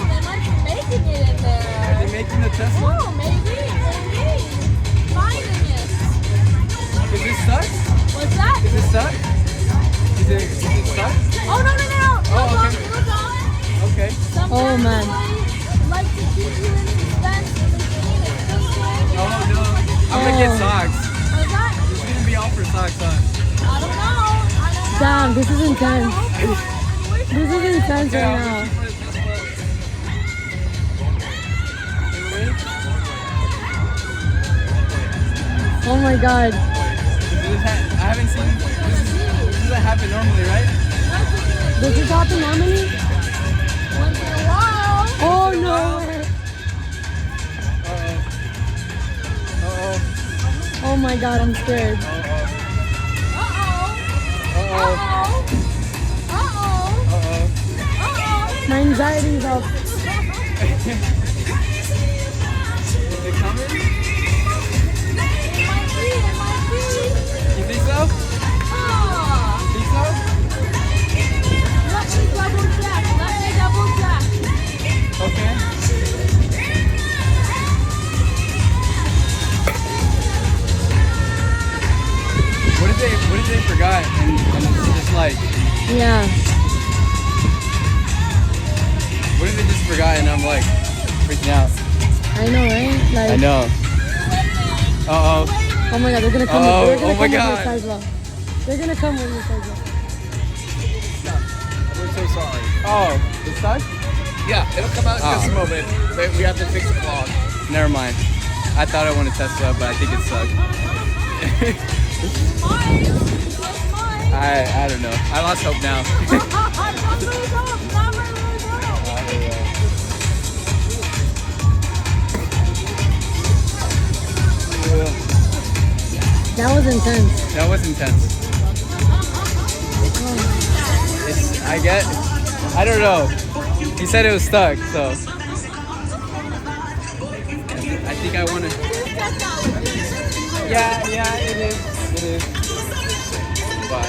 They might be making it in there. Are they making the Tesla? Oh, maybe. Finding it. Is it stuck? What's that? Is it stuck? Is it stuck? Oh, no. Oh, okay. Okay. Oh, man. Like to keep you in suspense when they clean it this way. Oh no. I'm gonna get socks. What's that? It's gonna be all for socks, huh? I don't know. Damn, this is intense. This is intense Okay, right I'll now. reach for the Tesla. You ready? Oh my god. I haven't seen this doesn't happen normally, right? Does this happen normally? Once in a while. Oh no way. Uh-oh. Oh my god, I'm scared. Uh-oh. My anxiety is up. Is it coming? You think so? Think so? Let me double check. Okay. What if they forgot and it's just like, Yeah. what if they just forgot and I'm like freaking out? I know, right? Like, I know. Uh-oh. Oh my god, they're gonna come. Oh, They're gonna oh my come God. with your Tesla. They're gonna come with your Tesla. We're so sorry. Oh, it's stuck? Yeah, it'll come out in just a moment. But we have to fix the clog. Never mind. I thought I wanted Tesla, but I think it sucked. I don't know. I lost hope now. That was intense. That was intense. I don't know. He said it was stuck, so. I think I want to. Yeah, it is. But.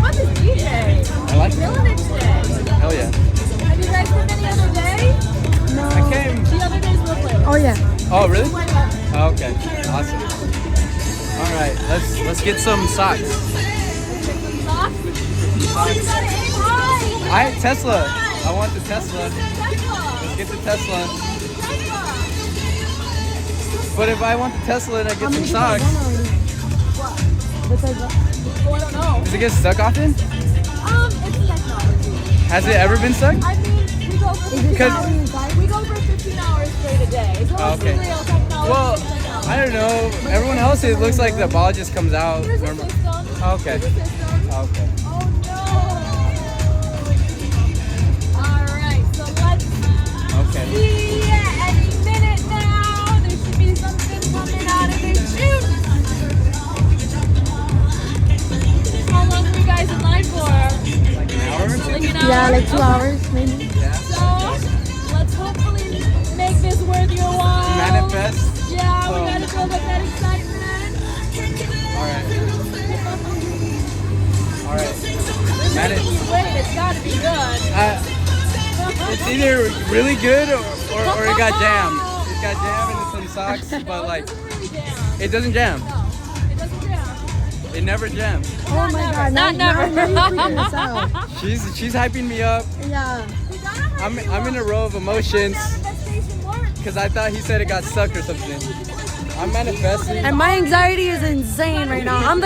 I like it. Hell yeah. Have you guys come any other day? No. I came. The other days we'll play. Oh yeah. Oh, really? Oh, okay. Awesome. All right, let's get some socks. Tesla. I want the Tesla. Let's get the Tesla. But if I want the Tesla and I get some socks, The Tesla. Oh, I don't know. does it get stuck often? It's technology. Has it ever been stuck? I mean, we go for 15 Because- hours. We go for 15 hours straight a day. As long as Okay. it's real technology. Well, I don't know. Everyone else, it looks like the ball just comes out. There's a normal. system. Okay. There's a system. Okay. Oh no! Alright, so let's Okay. see. Any minute now, there should be something coming out of this chute. How long were you guys in line for? Like an hour or two? Like an hour? Yeah, like 2 Okay. hours maybe. Yeah. So, let's hopefully make this worth your while. Manifest. Yeah, we gotta build up that excitement. All right. This making you wait, it's gotta be good. It's either really good or it got jammed. It got jammed into some socks, but like It doesn't really jam. it doesn't jam. No, it doesn't jam. It never jams. Oh my god. Not now never. you figure this out. She's hyping me up. Yeah. We gotta have I'm in a row of emotions manifestation work. because I thought he said it got stuck or something. I'm manifesting. And my anxiety is insane right now. I'm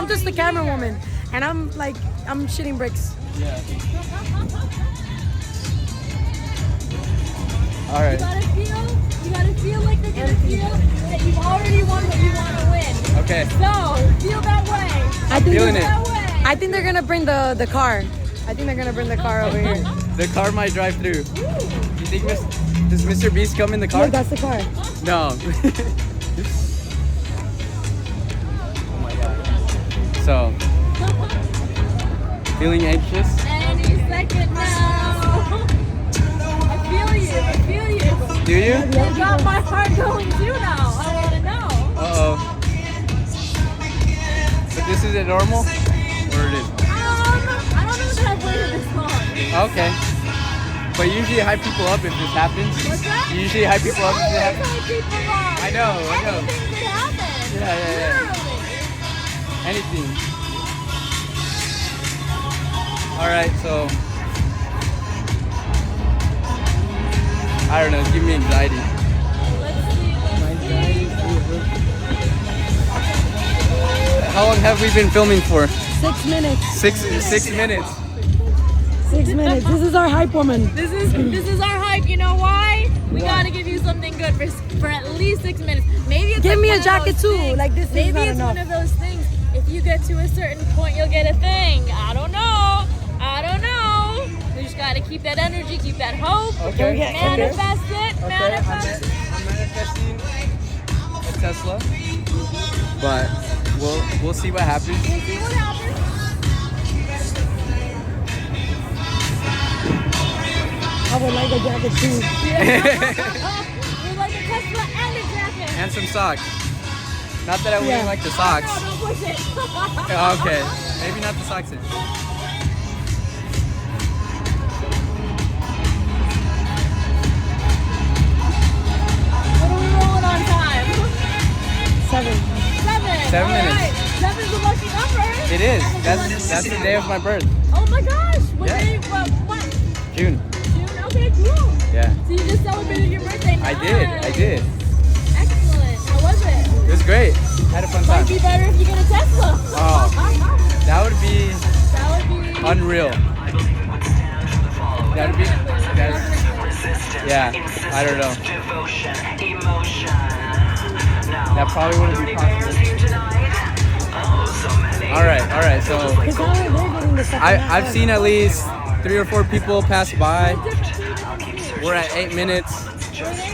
just the camera woman. And I'm shitting bricks. Yeah. All right. You gotta feel like they're gonna feel that you've already won what you want to win. Okay. So, feel that way. I think Feeling they're- it. That way. I think they're gonna bring the car. I think they're gonna bring the car over here. The car might drive through. You think does Mrbeast come in the car? Look, that's the car. No. Oh my god. So, feeling anxious? Any second now. I feel you. Do you? You got my heart going too now. I wanna know. Uh-oh. So this isn't normal? Or it is? I don't know that I've waited this long. Okay. But you usually hype people up if this happens. What's that? You usually hype people up if this happens. I I know. Anything could happen. Yeah. Literally. Anything. Alright, so I don't know, it's giving me anxiety. Let's see. How long have we been filming for? 6 minutes. 6 minutes. 6 minutes. This is our hype woman. This is our hype. You know why? We gotta give you something good for at least 6 minutes. Maybe it's Give like me one a of jacket those too. things. Like this is Maybe not it's enough. one of those things. If you get to a certain point, you'll get a thing. I don't know. We just gotta keep that energy, keep that hope. Okay. Manifest it. Okay, Manifest it. I'm manifesting a Tesla, but we'll see what happens. We'll see what happens. I would like a jacket too. We like a Tesla and a jacket. And some socks. Not that I wouldn't Yeah. like the socks. No, don't push it. Okay, maybe not the socks then. What are we rolling on time? 7. 7. 7 minutes. Alright. 7's a lucky number. It is. That's the day of my birth. Oh my gosh. What Yeah. day? What? June. June? Okay, cool. Yeah. So you just celebrated your birthday. I did. Excellent. How was it? It was great. Had a fun time. Might be better if you get a Tesla. Oh. That would be That would be unreal. That would be. Yeah. I don't know. That probably wouldn't be possible. All right. So Because now they're getting the second half I've done. seen at least 3 or 4 people pass by. We're at 8 minutes,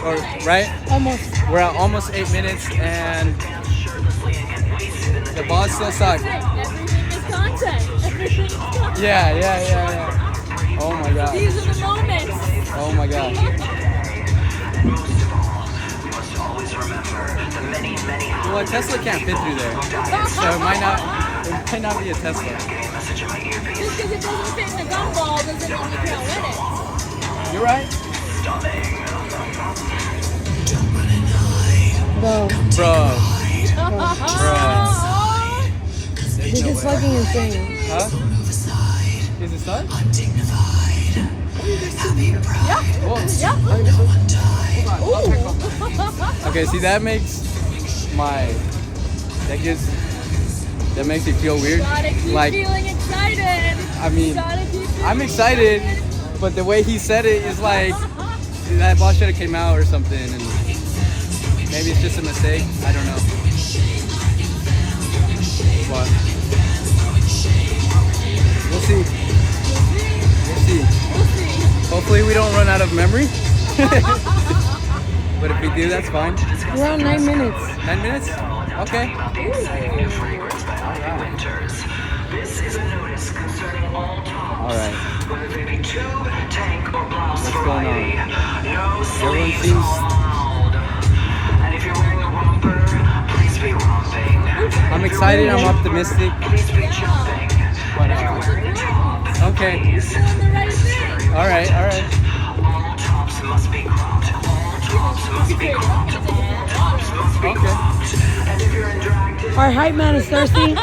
or right? Almost. We're at almost 8 minutes, and the boss still sucks. everything is content. Everything is content. Yeah. Oh my god. These are the moments. Oh my god. Well, a Tesla can't fit through there, so it might not be a Tesla. Just because it doesn't fit in the gumball doesn't mean you can't win it. You're right, Bro, bro. this is fucking insane. Huh? Is it stuck? Yeah. Whoa. Yeah. Okay, see that makes me feel weird. Gotta keep Like, feeling excited. I mean, Gotta keep feeling I'm excited, but the way he said it is like that ball should have came out or something, and maybe it's just a mistake. I don't know. But we'll see. We'll see. Hopefully we don't run out of memory. But if we do, that's fine. We're on 9 minutes. 9 minutes? Okay. Alright. What's going on? Everyone seems... I'm excited, I'm optimistic. But, okay. You're doing the right thing. Alright. Okay. Our hype man is thirsty.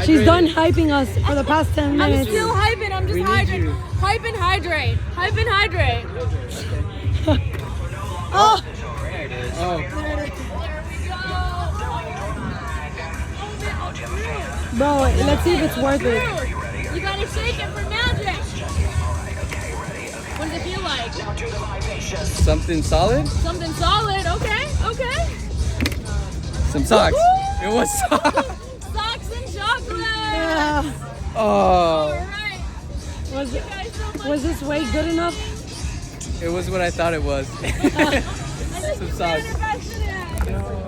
She's Dehydrated. done hyping us for the past 10 I'm minutes. still hyping. I'm just We need hydrating. you. Hype and hydrate. Hype and hydrate. Oh, Oh, bro, let's see if it's worth it. Dude, you gotta shake it for magic. What does it feel like? something solid? Something solid. Okay. Some socks. Woo! It was socks. Socks and chocolate. Yeah. Oh, All right. Was, You guys so much. was this way good enough? it was what I thought it was. I just Some socks. manifested it.